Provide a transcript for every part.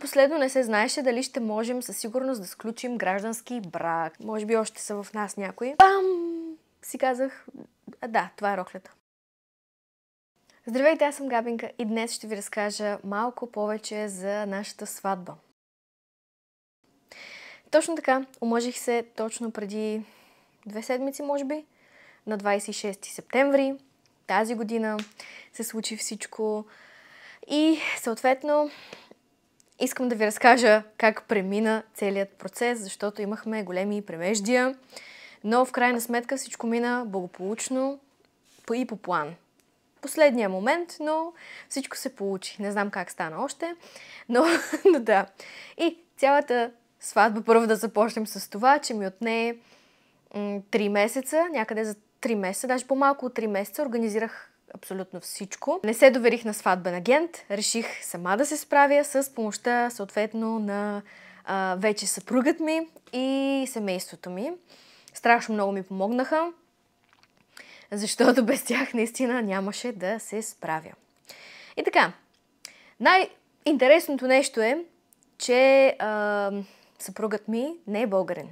последно не се знаеше дали ще можем със сигурност да сключим граждански брак. Може би още са в нас някои. Бам! Си казах, да, това е роклята. Здравейте, аз съм Габинка и днес ще ви разкажа малко повече за нашата сватба. Точно така, омъжих се точно преди 2 седмици, може би, на 26 септември тази година се случи всичко и съответно искам да ви разкажа как премина целият процес, защото имахме големи премеждия, но в крайна сметка всичко мина благополучно и по план. Последния момент, но всичко се получи. Не знам как стана още, но да. И цялата сватба, първо да започнем с това, че ми отне 3 месеца, някъде за 3 месеца, даже по-малко от 3 месеца, организирах абсолютно всичко. Не се доверих на сватбен агент, реших сама да се справя с помощта съответно на вече съпругът ми и семейството ми. Страшно много ми помогнаха, защото без тях наистина нямаше да се справя. И така, най-интересното нещо е, че съпругът ми не е българин.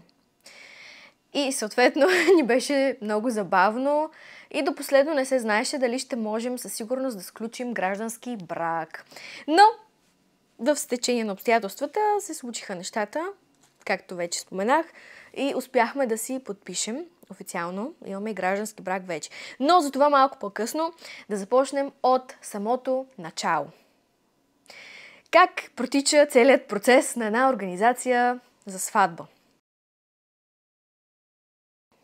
И съответно ни беше много забавно и до последно не се знаеше дали ще можем със сигурност да сключим граждански брак. Но в стечение на обстоятелствата се случиха нещата, както вече споменах, и успяхме да си подпишем официално. Имаме и граждански брак вече. Но за това малко по-късно да започнем от самото начало. Как протича целият процес на една организация за сватба?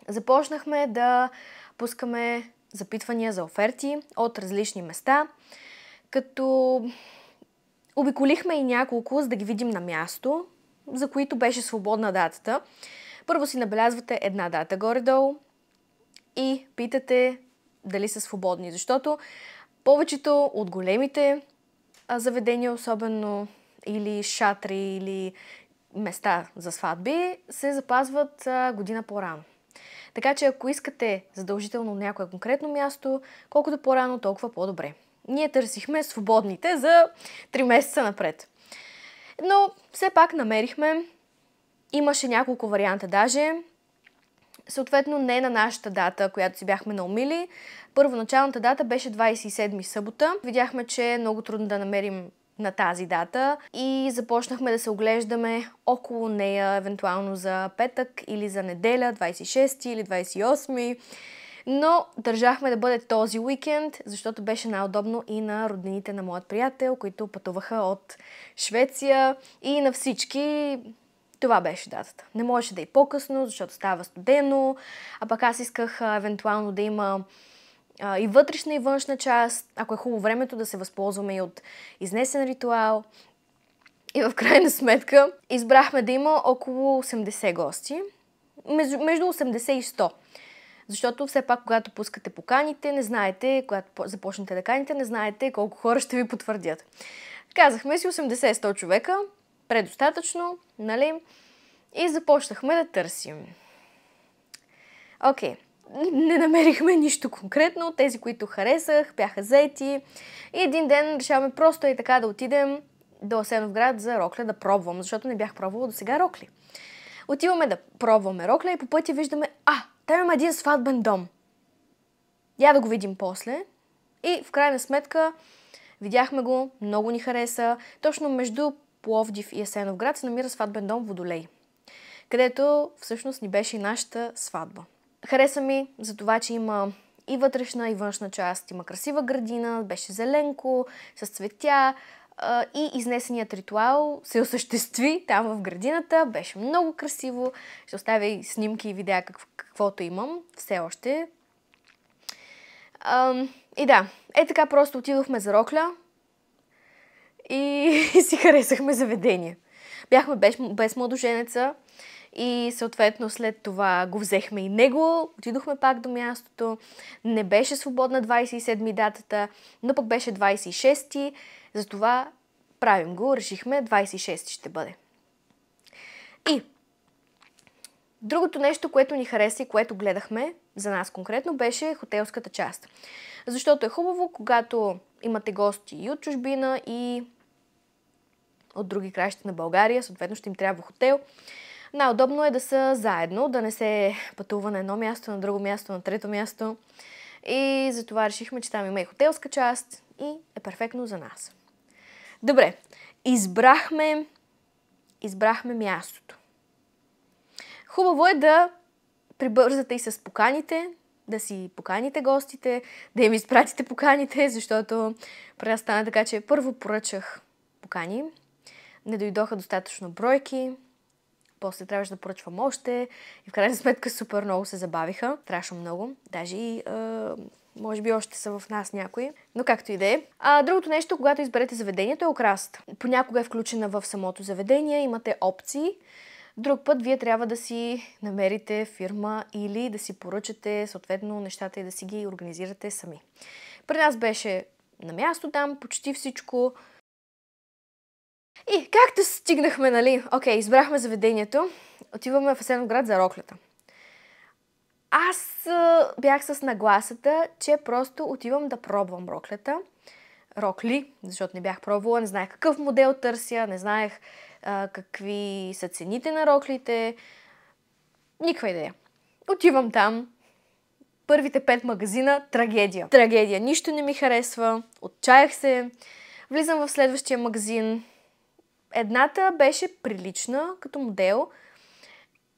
Започнахме да пускаме запитвания за оферти от различни места, като обиколихме и няколко, за да ги видим на място, за които беше свободна датата. Първо си набелязвате една дата горе-долу и питате дали са свободни, защото повечето от големите заведения, особено или шатри, или места за сватби, се запазват година по-рано. Така че ако искате задължително някое конкретно място, колкото по-рано, толкова по-добре. Ние търсихме свободните за 3 месеца напред. Но все пак намерихме. Имаше няколко варианта даже. Съответно не на нашата дата, която си бяхме наумили. Първоначалната дата беше 27 събота. Видяхме, че е много трудно да намерим на тази дата и започнахме да се оглеждаме около нея, евентуално за петък или за неделя, 26 или 28. Но държахме да бъде този уикенд, защото беше най-удобно и на роднините на моят приятел, които пътуваха от Швеция, и на всички това беше датата. Не можеше да е по-късно, защото става студено, а пък аз исках евентуално да има и вътрешна и външна част, ако е хубаво времето, да се възползваме и от изнесен ритуал. И в крайна сметка избрахме да има около 80 гости, между 80 и 100. Защото все пак, когато пускате поканите, не знаете, когато започнете да каните, не знаете колко хора ще ви потвърдят. Казахме си 80-100 човека, предостатъчно, нали? И започнахме да търсим. Окей. Не намерихме нищо конкретно. Тези, които харесах, бяха заети. И един ден решаваме просто и така да отидем до Асеновград за рокля да пробвам, защото не бях пробвала до сега рокли. Отиваме да пробваме рокля и по пътя виждаме, там има един сватбен дом. Я да го видим после. И в крайна сметка видяхме го, много ни хареса. Точно между Пловдив и Асеновград се намира сватбен дом Водолей, където всъщност ни беше и нашата сватба. Хареса ми за това, че има и вътрешна, и външна част. Има красива градина, беше зеленко, с цветя и изнесеният ритуал се осъществи там в градината. Беше много красиво. Ще оставя и снимки и видеа каквото имам все още. И да, така просто отидохме за рокля и си харесахме заведение. Бяхме без младоженеца и съответно след това го взехме и него. Отидохме пак до мястото. Не беше свободна 27 датата, но пък беше 26. Затова правим го. Решихме 26 ще бъде. И другото нещо, което ни хареса и което гледахме за нас конкретно, беше хотелската част. Защото е хубаво, когато имате гости и от чужбина, и от други краища на България, съответно ще им трябва хотел. Най-удобно е да са заедно, да не се пътува на едно място, на друго място, на трето място. И затова решихме, че там има и хотелска част и е перфектно за нас. Добре, избрахме мястото. Хубаво е да прибързате и с поканите, да си поканите гостите, да им изпратите поканите, защото при нас стана така, че първо поръчах покани, не дойдоха достатъчно бройки, после трябваше да поръчвам още и в крайна сметка супер много се забавиха, страшно много, даже и може би още са в нас някои, но както и да е. Другото нещо, когато изберете заведението, е окрасата. Понякога е включена в самото заведение, имате опции. Друг път вие трябва да си намерите фирма или да си поръчате съответно нещата и да си ги организирате сами. При нас беше на място там, почти всичко. И както стигнахме, нали, избрахме заведението, отиваме в Асеновград за роклята. Аз бях с нагласата, че просто отивам да пробвам роклята. Рокли, защото не бях пробвала, не знаех какъв модел търся, не знаех какви са цените на роклите. Никаква идея. Отивам там. Първите 5 магазина, трагедия. Трагедия. Нищо не ми харесва. Отчаях се. Влизам в следващия магазин. Едната беше прилична като модел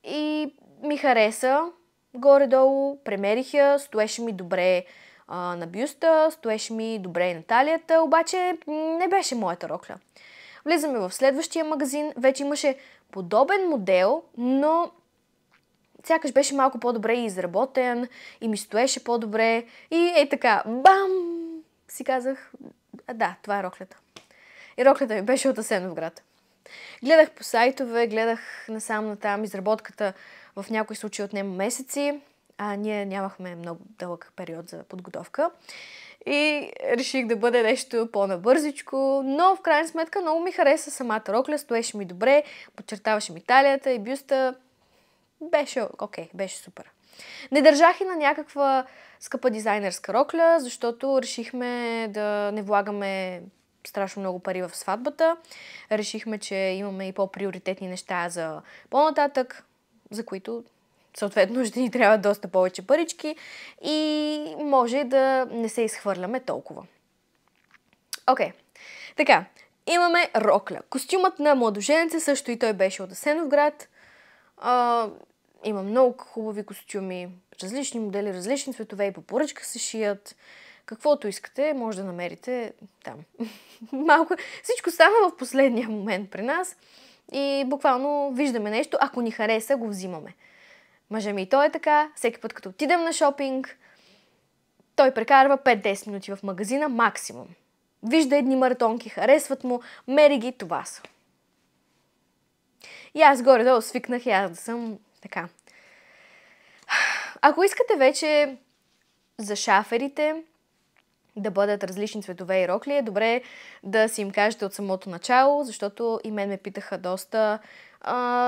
и ми хареса. Горе-долу премерих я, стоеше ми добре на бюста, стоеше ми добре и на талията, обаче не беше моята рокля. Влизаме в следващия магазин, вече имаше подобен модел, но сякаш беше малко по-добре изработен и ми стоеше по-добре и така, бам! Си казах, да, това е роклята. И роклята ми беше от Асеновград. Гледах по сайтове, гледах насам-натам, изработката в някои случаи отнема месеци, а ние нямахме много дълъг период за подготовка. И реших да бъде нещо по-набързичко, но в крайна сметка много ми хареса самата рокля, стоеше ми добре, подчертаваше ми талията и бюста. Беше беше супер. Не държах и на някаква скъпа дизайнерска рокля, защото решихме да не влагаме страшно много пари в сватбата. Решихме, че имаме и по-приоритетни неща за по-нататък, за които съответно ще ни трябва доста повече парички и може да не се изхвърляме толкова. Така, имаме рокля. Костюмът на младоженеца също и той беше от Асеновград. Има много хубави костюми, различни модели, различни цветове и по поръчка се шият. Каквото искате, може да намерите там. Малко всичко става в последния момент при нас и буквално виждаме нещо, ако ни хареса, го взимаме. Мъжа ми и той е така, всеки път като отидем на шопинг, той прекарва 5-10 минути в магазина максимум. Вижда едни маратонки, харесват му, мери ги, това са. И аз горе-долу свикнах и аз да съм така. Ако искате вече за шаферите да бъдат различни цветове и рокли, е добре да си им кажете от самото начало, защото и мен ме питаха доста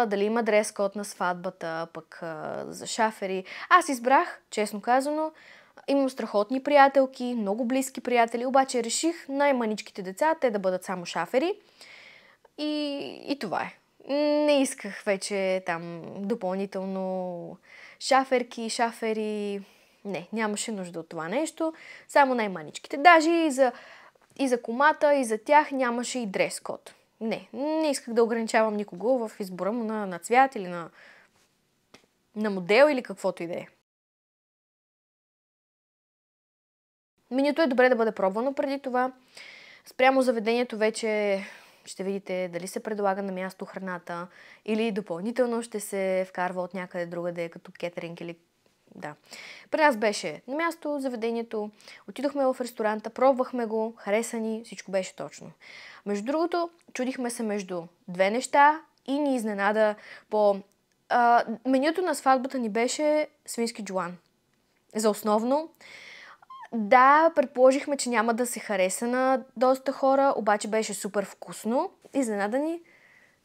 дали има дрес-код на сватбата, пък за шафери. Аз избрах, честно казано, имам страхотни приятелки, много близки приятели, обаче реших най-маничките деца, те да бъдат само шафери. И това е. Не исках вече там допълнително шафери. Не, нямаше нужда от това нещо. Само най-маничките. Даже и за комата, и за тях нямаше и дрес-код. Не исках да ограничавам никого в избора му на цвят или на модел или каквото и да е. Менюто е добре да бъде пробвано преди това. Спрямо заведението вече ще видите дали се предлага на място храната или допълнително ще се вкарва от някъде другаде, като кетеринг или... Да. При нас беше на място заведението, отидохме в ресторанта, пробвахме го, хареса ни, всичко беше точно. Между другото, чудихме се между две неща и ни изненада по... менюто на сватбата ни беше свински джуан. За основно. Да, предположихме, че няма да се хареса на доста хора, обаче беше супер вкусно, изненадани,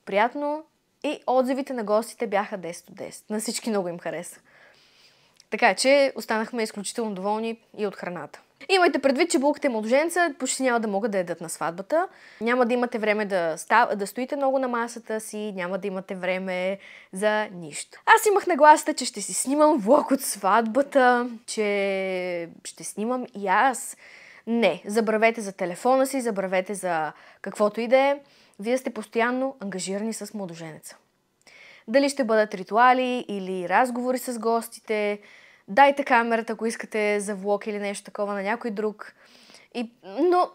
приятно и отзивите на гостите бяха 10 от 10. На всички много им хареса. Така че останахме изключително доволни и от храната. Имайте предвид, че булките младоженца почти няма да могат да ядат на сватбата. Няма да имате време да стоите много на масата си, няма да имате време за нищо. Аз имах нагласата, че ще си снимам влог от сватбата, че ще снимам и аз. Не, забравете за телефона си, забравете за каквото и да е. Вие сте постоянно ангажирани с младоженеца. Дали ще бъдат ритуали или разговори с гостите, дайте камерата, ако искате за влог или нещо такова на някой друг. Но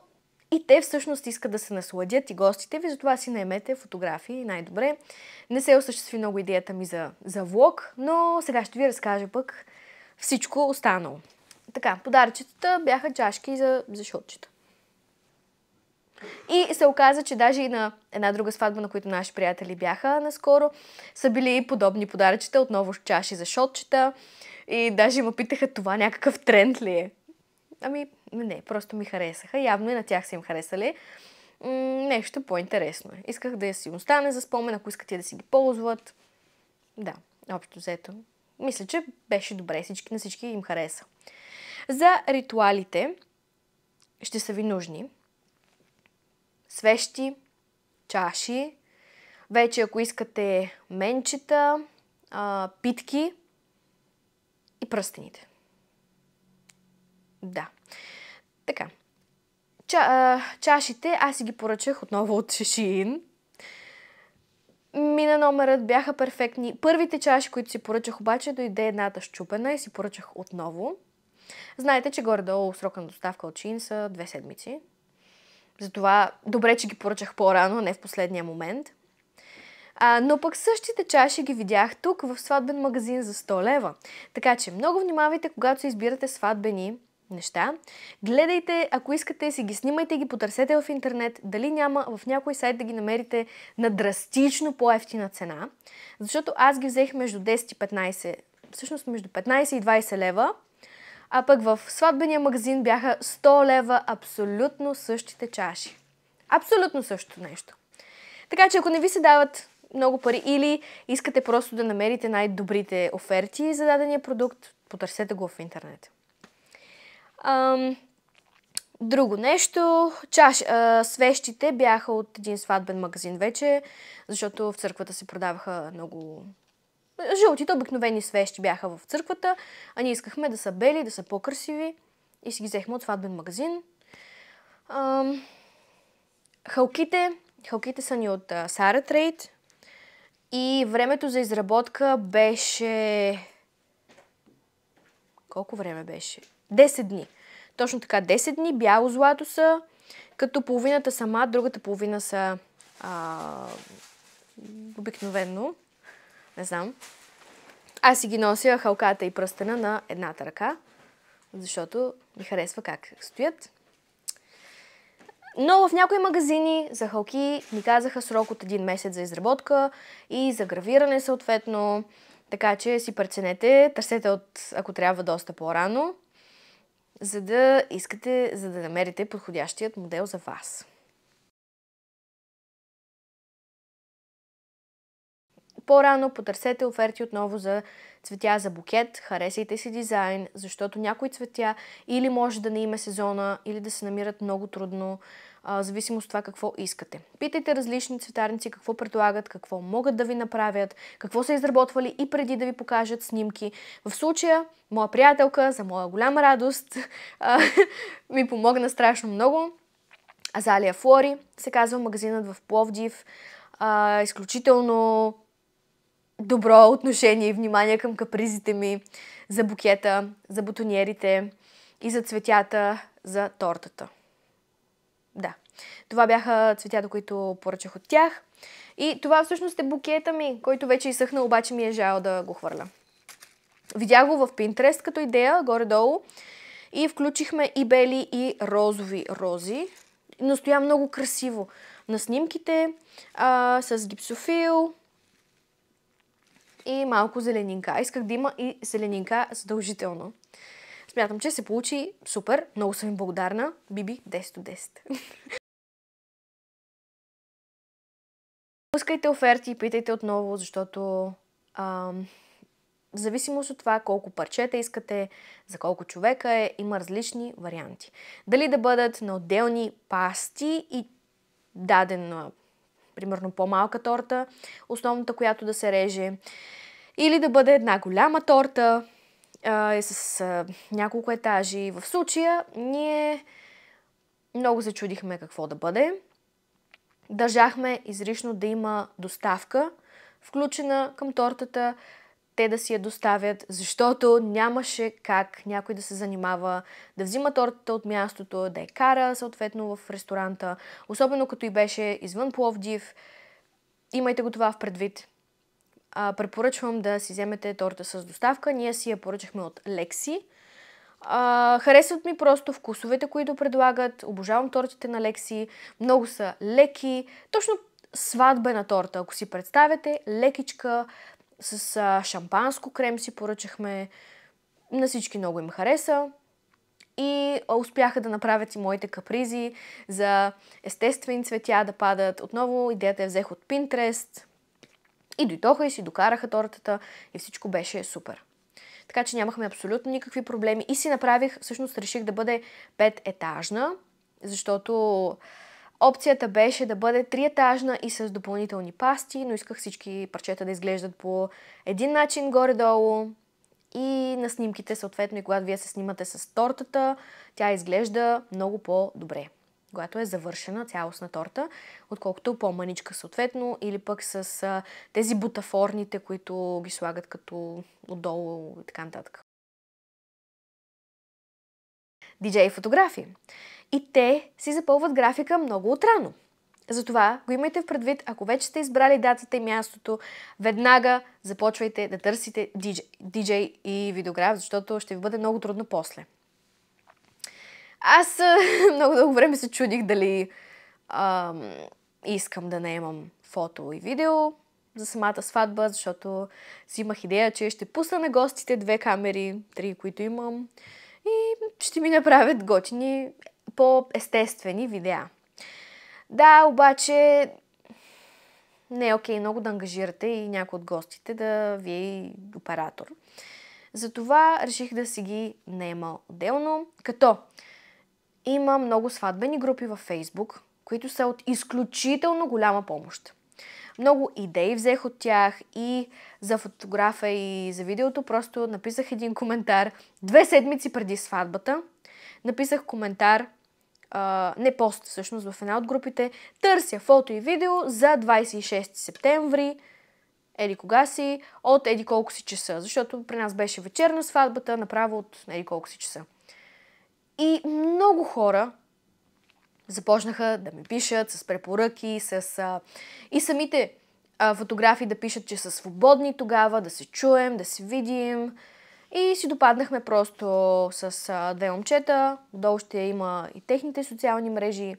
и те всъщност искат да се насладят и гостите ви, затова си наемете фотографии най-добре. Не се осъществи много идеята ми за влог, но сега ще ви разкажа пък всичко останало. Така, подаръчетата бяха чашки за шотчета. И се оказа, че даже и на една друга сватба, на които наши приятели бяха наскоро, са били подобни подаръчета, отново чаши за шотчета. И даже ме питаха, това някакъв тренд ли е? Ами, не, просто ми харесаха. Явно и на тях са им харесали. Нещо по-интересно е. Исках да я си остане за спомен, ако искат да си ги ползват. Да, общо взето. Мисля, че беше добре. На всички им хареса. За ритуалите ще са ви нужни свещи, чаши, вече ако искате менчета, питки и пръстените. Да. Така. Чашите аз си ги поръчах отново от Shein. Мина номерът, бяха перфектни. Първите чаши, които си поръчах, обаче дойде едната счупена и си поръчах отново. Знаете, че горе-долу срока на доставка от Shein са 2 седмици. Затова добре, че ги поръчах по-рано, не в последния момент. Но пък същите чаши ги видях тук в сватбен магазин за 100 лева. Така че много внимавайте, когато се избирате сватбени неща. Гледайте, ако искате, си ги снимайте и ги потърсете в интернет, дали няма в някой сайт да ги намерите на драстично по-евтина цена. Защото аз ги взех между 10 и 15, всъщност между 15 и 20 лева, а пък в сватбения магазин бяха 100 лева абсолютно същите чаши. Абсолютно същото нещо. Така че ако не ви се дават много пари или искате просто да намерите най-добрите оферти за дадения продукт, потърсете го в интернет. Друго нещо, свещите бяха от един сватбен магазин вече, защото в църквата се продаваха много... Жълтите обикновени свещи бяха в църквата, а ние искахме да са бели, да са по-красиви и си ги взехме от сватбен магазин. Халките са ни от Sarah Trade и времето за изработка беше... Колко време беше? 10 дни. Точно така, 10 дни, бяло злато са, като половината са мат, другата половина са обикновено. Не знам. Аз си ги нося халката и пръстена на едната ръка, защото ми харесва как стоят. Но в някои магазини за халки ни казаха срок от 1 месец за изработка и за гравиране съответно. Така че си преценете, търсете ако трябва доста по-рано, за да намерите подходящият модел за вас. По-рано потърсете оферти отново за цветя за букет, харесайте си дизайн, защото някои цветя или може да не има сезона, или да се намират много трудно, в зависимост от това какво искате. Питайте различни цветарници какво предлагат, какво могат да ви направят, какво са изработвали и преди да ви покажат снимки. В случая, моя приятелка, за моя голяма радост, ми помогна страшно много. Азалия Флори се казва магазинът в Пловдив. Изключително добро отношение и внимание към капризите ми за букета, за бутониерите и за цветята за тортата. Да, това бяха цветята, които поръчах от тях. И това всъщност е букета ми, който вече изсъхна, обаче ми е жал да го хвърля. Видях го в Pinterest като идея, горе-долу. И включихме и бели, и розови рози. Но стоя много красиво на снимките, с гипсофил и малко зеленинка. Исках да има и зеленинка задължително. Смятам, че се получи супер. Много съм им благодарна. Биби 10 от 10. Пускайте оферти и питайте отново, защото В зависимост от това колко парчета искате, за колко човека е, има различни варианти. Дали да бъдат на отделни пасти и дадена, примерно по-малка торта, основната, която да се реже, или да бъде една голяма торта с няколко етажи. В случая ние много се чудихме какво да бъде. Държахме изрично да има доставка, включена към тортата, те да си я доставят, защото нямаше как някой да се занимава да взима тортата от мястото, да я кара съответно в ресторанта, особено като и беше извън Пловдив. Имайте го това в предвид. Препоръчвам да си вземете торта с доставка. Ние си я поръчахме от Лекси. Харесват ми просто вкусовете, които предлагат. Обожавам тортите на Лекси. Много са леки. Точно сватбена торта, ако си представяте. Лекичка, с шампанско крем си поръчахме. На всички много им хареса. И успяха да направят и моите капризи за естествени цветя да падат. Отново идеята я взех от Pinterest. И дойдоха и си докараха тортата и всичко беше супер. Така че нямахме абсолютно никакви проблеми. И си направих, всъщност реших да бъде 5-етажна, защото опцията беше да бъде 3-етажна и с допълнителни пасти, но исках всички парчета да изглеждат по един начин горе-долу. И на снимките, съответно, и когато вие се снимате с тортата, тя изглежда много по-добре, когато е завършена цялостна торта, отколкото по-маничка съответно, или пък с тези бутафорните, които ги слагат като отдолу и така нататък. DJ фотографии. И те си запълват графика много отрано. Затова го имайте в предвид, ако вече сте избрали датата и мястото, веднага започвайте да търсите DJ и видеограф, защото ще ви бъде много трудно после. Аз много дълго време се чудих дали искам да наемам фото и видео за самата сватба, защото си имах идея, че ще пусна на гостите 2 камери, 3, които имам, и ще ми направят готини, по-естествени видеа. Да, обаче не е окей много да ангажирате и някой от гостите да ви е оператор. Затова реших да си ги наема отделно, като има много сватбени групи във Фейсбук, които са от изключително голяма помощ. Много идеи взех от тях и за фотографа и за видеото. Просто написах един коментар 2 седмици преди сватбата. Написах коментар, не пост всъщност, в една от групите. Търся фото и видео за 26 септември, еди кога си, от еди колко си часа. Защото при нас беше вечерна сватбата, направо от еди колко си часа. И много хора започнаха да ми пишат с препоръки, и самите фотографии да пишат, че са свободни тогава, да се чуем, да се видим. И си допаднахме просто с 2 момчета. Отдолу ще има и техните социални мрежи.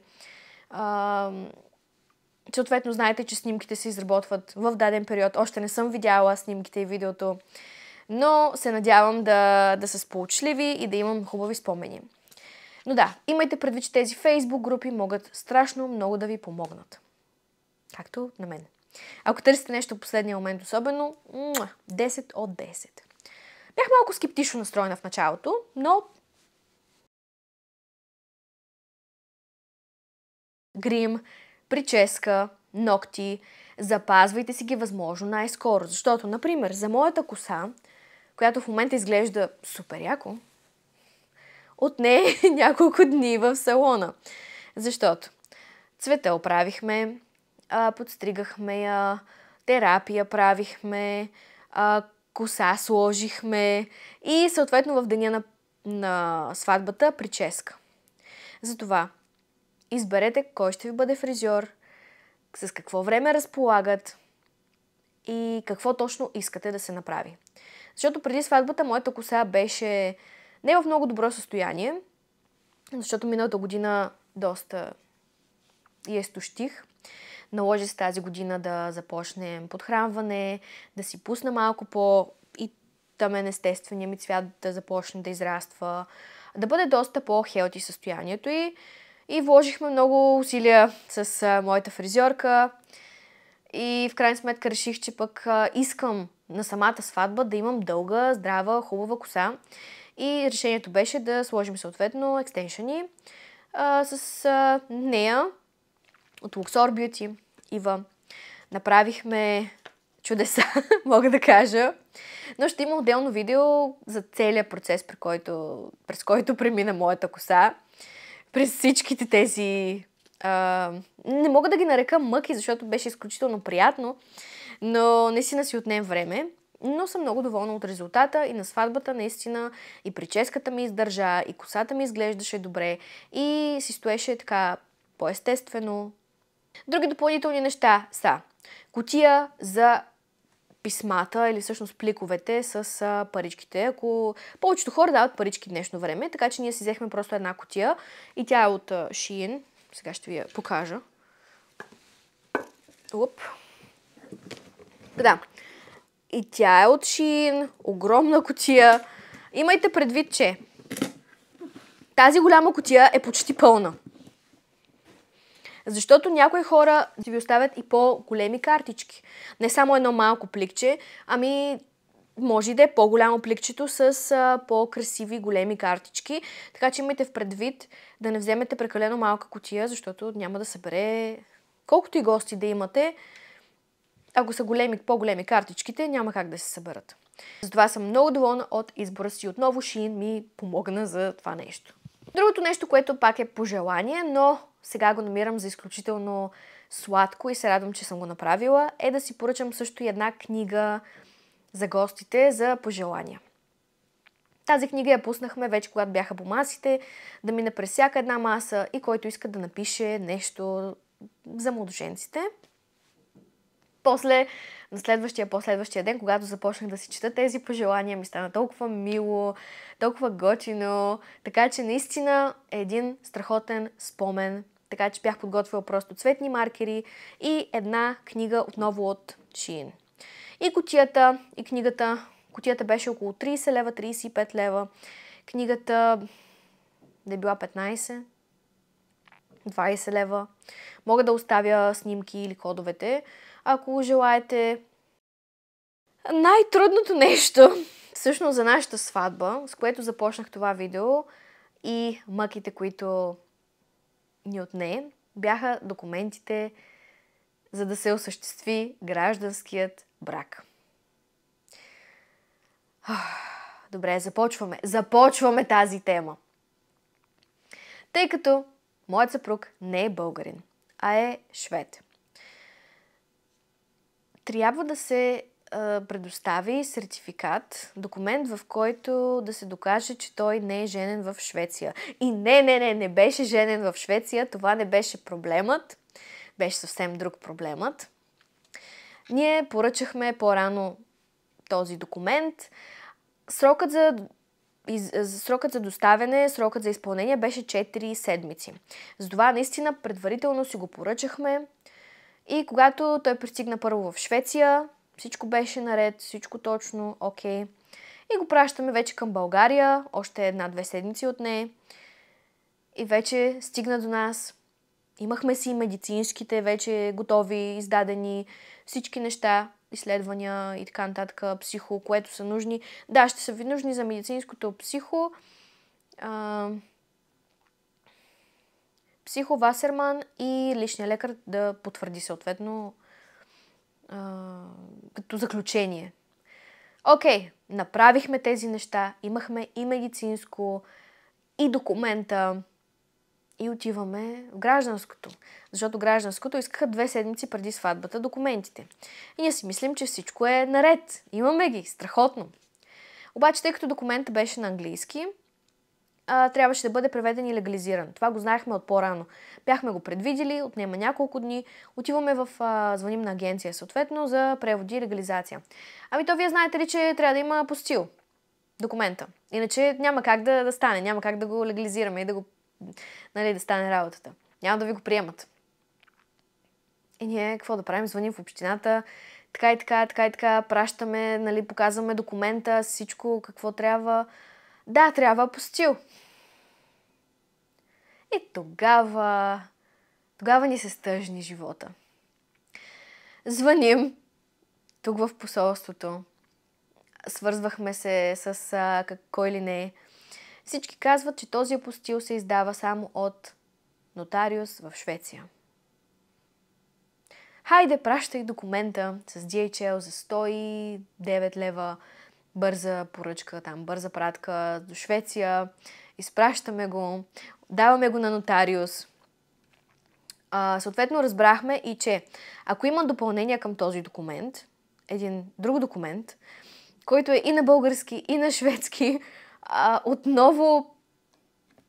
Съответно, знаете, че снимките се изработват в даден период. Още не съм видяла снимките и видеото, но се надявам да са сполучливи и да имам хубави спомени. Но да, имайте предвид, че тези Facebook групи могат страшно много да ви помогнат. Както на мен. Ако търсите нещо в последния момент особено, 10 от 10. Бях малко скептично настроена в началото, но грим, прическа, ногти, запазвайте си ги възможно най-скоро. Защото, например, за моята коса, която в момента изглежда супер яко, отне няколко дни в салона. Защото цвета оправихме, подстригахме я, терапия правихме, коса сложихме и съответно в деня на сватбата прическа. Затова изберете кой ще ви бъде фризьор, с какво време разполагат и какво точно искате да се направи. Защото преди сватбата моята коса беше не в много добро състояние, защото миналата година доста я изтощих. Наложи се тази година да започнем подхранване, да си пусна малко и тъмен естествения ми цвят да започне да израства, да бъде доста по-хелти състоянието и вложихме много усилия с моята фризьорка и в крайна сметка реших, че пък искам на самата сватба да имам дълга, здрава, хубава коса. И решението беше да сложим съответно екстеншъни с нея от Luxor Beauty, Ива. Направихме чудеса, мога да кажа. Но ще има отделно видео за целият процес, през който премина моята коса. През всичките тези... не мога да ги нарека мъки, защото беше изключително приятно, но наистина си отнем време. Но съм много доволна от резултата и на сватбата наистина и прическата ми издържа, и косата ми изглеждаше добре, и си стоеше така по-естествено. Други допълнителни неща са кутия за писмата или всъщност пликовете с паричките. Ако повечето хора дават парички в днешно време, така че ние си взехме просто една кутия и тя е от Shein. Сега ще ви я покажа. Оп. Да. И тя е от Shein, огромна кутия. Имайте предвид, че тази голяма кутия е почти пълна. Защото някои хора си ви оставят и по-големи картички. Не само едно малко пликче, ами може и да е по-голямо пликчето с по-красиви големи картички. Така че имайте в предвид да не вземете прекалено малка кутия, защото няма да събере колкото и гости да имате. Ако са по-големи картичките, няма как да се съберат. Затова съм много доволна от избора си. Отново Shein ми помогна за това нещо. Другото нещо, което пак е пожелание, но сега го намирам за изключително сладко и се радвам, че съм го направила, е да си поръчам също и една книга за гостите за пожелания. Тази книга я пуснахме вече, когато бяха по масите, да мине през всяка една маса и който иска да напише нещо за младоженците. После, на последващия ден, когато започнах да си чета тези пожелания, ми стана толкова мило, толкова готино, така че наистина е един страхотен спомен. Така че бях подготвила просто цветни маркери и една книга отново от Shein. И кутията беше около 30 лева, 35 лева. Книгата да е била 15, 20 лева. Мога да оставя снимки или кодовете, ако желаете. Най-трудното нещо, всъщност за нашата сватба, с което започнах това видео и мъките, които ни отне, бяха документите, за да се осъществи гражданският брак. Добре, започваме тази тема. Тъй като моят съпруг не е българин, а е швед. Трябва да се предостави сертификат, документ, в който да се докаже, че той не е женен в Швеция. И не беше женен в Швеция, това не беше проблемът, беше съвсем друг проблемът. Ние поръчахме по-рано този документ. Срокът за доставяне, срокът за изпълнение беше 4 седмици. Затова наистина предварително си го поръчахме и когато той пристигна първо в Швеция, всичко беше наред, всичко точно, окей. И го пращаме вече към България, още 1-2 седмици от нея. И вече стигна до нас. Имахме си медицинските вече готови, издадени всички неща, изследвания и така нататък, психо, което са нужни. Да, ще са ви нужни за медицинското психо. Психо Васерман и личния лекар да потвърди съответно като заключение. Окей, направихме тези неща, имахме и медицинско, и документа, и отиваме в гражданското. Защото гражданското искаха 2 седмици преди сватбата документите. И ние си мислим, че всичко е наред. Имаме ги, страхотно. Обаче, тъй като документът беше на английски, трябваше да бъде преведен и легализиран. Това го знаехме от по-рано. Бяхме го предвидели, отнема няколко дни. Отиваме звъним на агенция, съответно, за преводи и легализация. Ами то вие знаете ли, че трябва да има апостил документа. Иначе няма как да стане, няма как да го легализираме и да стане работата. Няма да ви го приемат. И ние какво да правим? Звъним в общината, така и така, пращаме, показваме документа, всичко, какво трябва. Да, трябва апостил. И тогава ни се стъжни живота. Звъним тук в посолството свързвахме се с кой ли не. Всички казват, че този апостил се издава само от нотариус в Швеция. Хайде, пращай документа с DHL за 109 лева, бърза поръчка, там бърза пратка до Швеция, изпращаме го, даваме го на нотариус. Съответно разбрахме и, че ако има допълнение към този документ, един друг документ, който е и на български, и на шведски, отново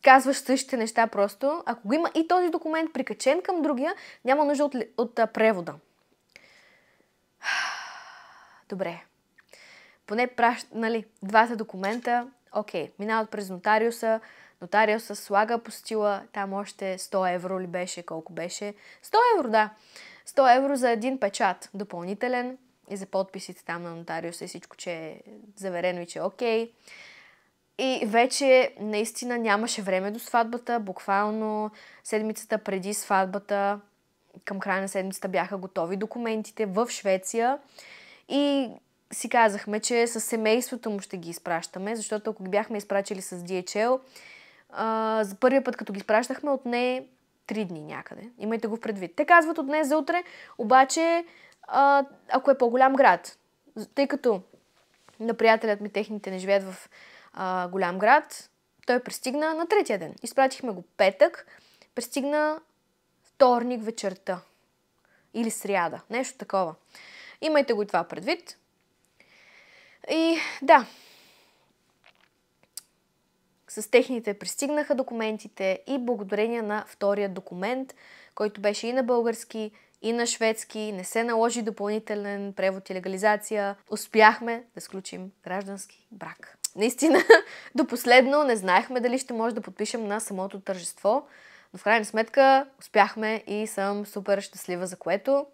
казваш същите неща просто. Ако го има и този документ прикачен към другия, няма нужда от превода. Добре. Поне двата документа, окей, минават през нотариуса, нотариуса слага апостила, там още 100 евро ли беше, колко беше? 100 евро, да. 100 евро за един печат допълнителен и за подписите там на нотариуса и всичко, че е заверено и че е окей. И вече наистина нямаше време до сватбата, буквално седмицата преди сватбата, към края на седмицата бяха готови документите в Швеция и си казахме, че с семейството му ще ги изпращаме, защото ако ги бяхме изпрачили с DHL, за първия път, като ги изпращахме, отне 3 дни някъде. Имайте го в предвид. Те казват от днес за утре, обаче ако е по-голям град, тъй като на приятелят ми техните не живеят в голям град, той пристигна на третия ден. Изпратихме го петък, пристигна вторник вечерта. Или сряда. Нещо такова. Имайте го и това предвид. И да. С техните пристигнаха документите и благодарение на втория документ, който беше и на български, и на шведски, не се наложи допълнителен превод и легализация, успяхме да сключим граждански брак. Наистина, до последно не знаехме дали ще може да подпишем на самото тържество, но в крайна сметка успяхме и съм супер щастлива за което.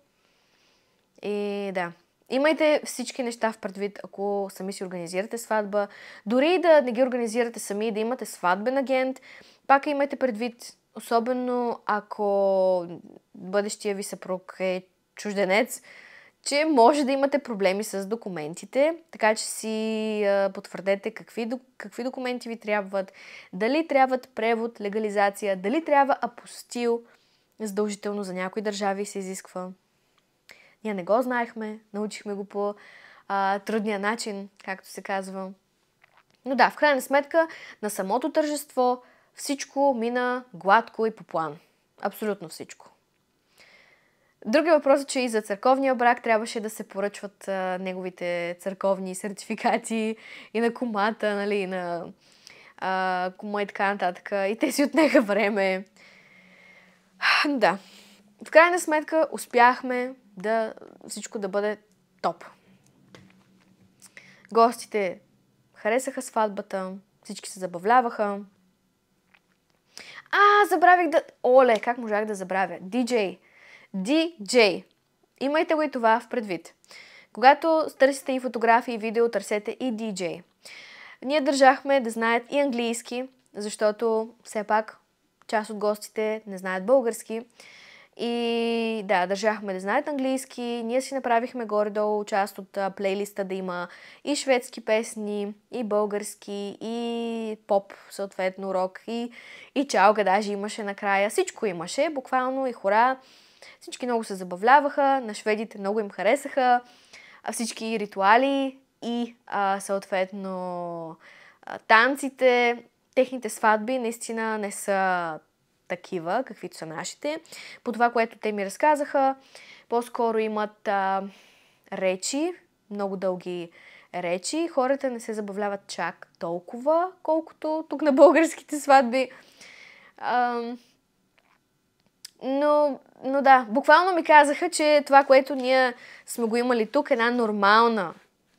И да, имайте всички неща в предвид, ако сами си организирате сватба. Дори и да не ги организирате сами, да имате сватбен агент, пак имайте предвид, особено ако бъдещия ви съпруг е чужденец, че може да имате проблеми с документите, така че си потвърдете какви документи ви трябват, дали трябват превод, легализация, дали трябва апостил, задължително за някои държави се изисква. Ние не го знаехме, научихме го по трудния начин, както се казва. Но да, в крайна сметка, на самото тържество всичко мина гладко и по план. Абсолютно всичко. Другия въпрос е, че и за църковния брак трябваше да се поръчват неговите църковни сертификати и на кумата, нали, и на кума и така нататък. И те си отнеха време. Да. В крайна сметка успяхме всичко да бъде топ. Гостите харесаха сватбата, всички се забавляваха. Забравих да... Оле, как можах да забравя? DJ. Имайте го и това в предвид. Когато търсите и фотографии, и видео, търсете и DJ. Ние държахме да знаят и английски, защото все пак част от гостите не знаят български. И да, държахме да знаят английски. Ние си направихме горе-долу част от плейлиста да има и шведски песни, и български, и поп, съответно рок, и чалга даже имаше накрая. Всичко имаше, буквално и хора. Всички много се забавляваха, на шведите много им харесаха всички ритуали и съответно танците. Техните сватби наистина не са такива, каквито са нашите. По това, което те ми разказаха, по-скоро имат речи, много дълги речи. Хората не се забавляват чак толкова, колкото тук на българските сватби. Но да, буквално ми казаха, че това, което ние сме го имали тук, е една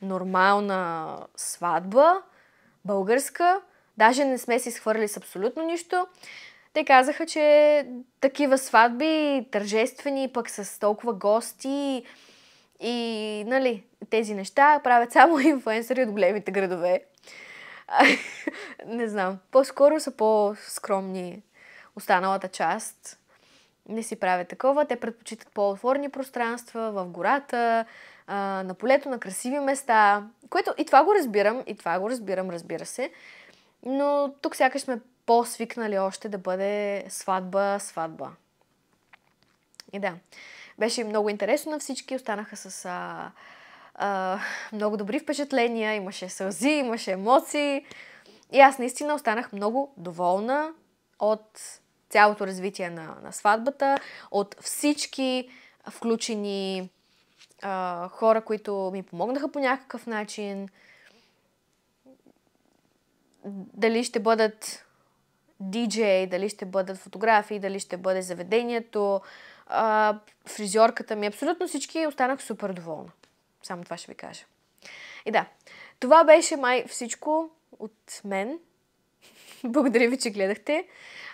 нормална сватба, българска. Даже не сме си схвърли с абсолютно нищо. Те казаха, че такива сватби, тържествени, пък с толкова гости и нали, тези неща правят само инфлуенсъри от големите градове. Не знам, по-скоро са по-скромни останалата част. Не си правят такова. Те предпочитат по-отворени пространства, в гората, на полето, на красиви места, което и това го разбирам, разбира се, но тук сякаш сме по-свикнали още да бъде сватба. И да, беше много интересно на всички, останаха с много добри впечатления, имаше сълзи, имаше емоции и аз наистина останах много доволна от цялото развитие на сватбата, от всички включени хора, които ми помогнаха по някакъв начин. Дали ще бъдат диджей, дали ще бъдат фотографии, дали ще бъде заведението, фризьорката ми. Абсолютно всички останах супер доволна. Само това ще ви кажа. И да, това беше май всичко от мен. Благодаря ви, че гледахте.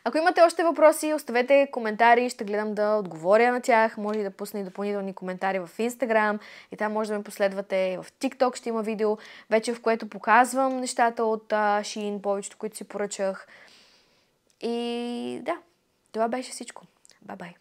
Ако имате още въпроси, оставете коментари, ще гледам да отговоря на тях. Може и да пусна и допълнителни коментари в Instagram и там може да ме последвате. В TikTok ще има видео, вече в което показвам нещата от Shein, повечето, които си поръчах. И да, това беше всичко. Бай-бай!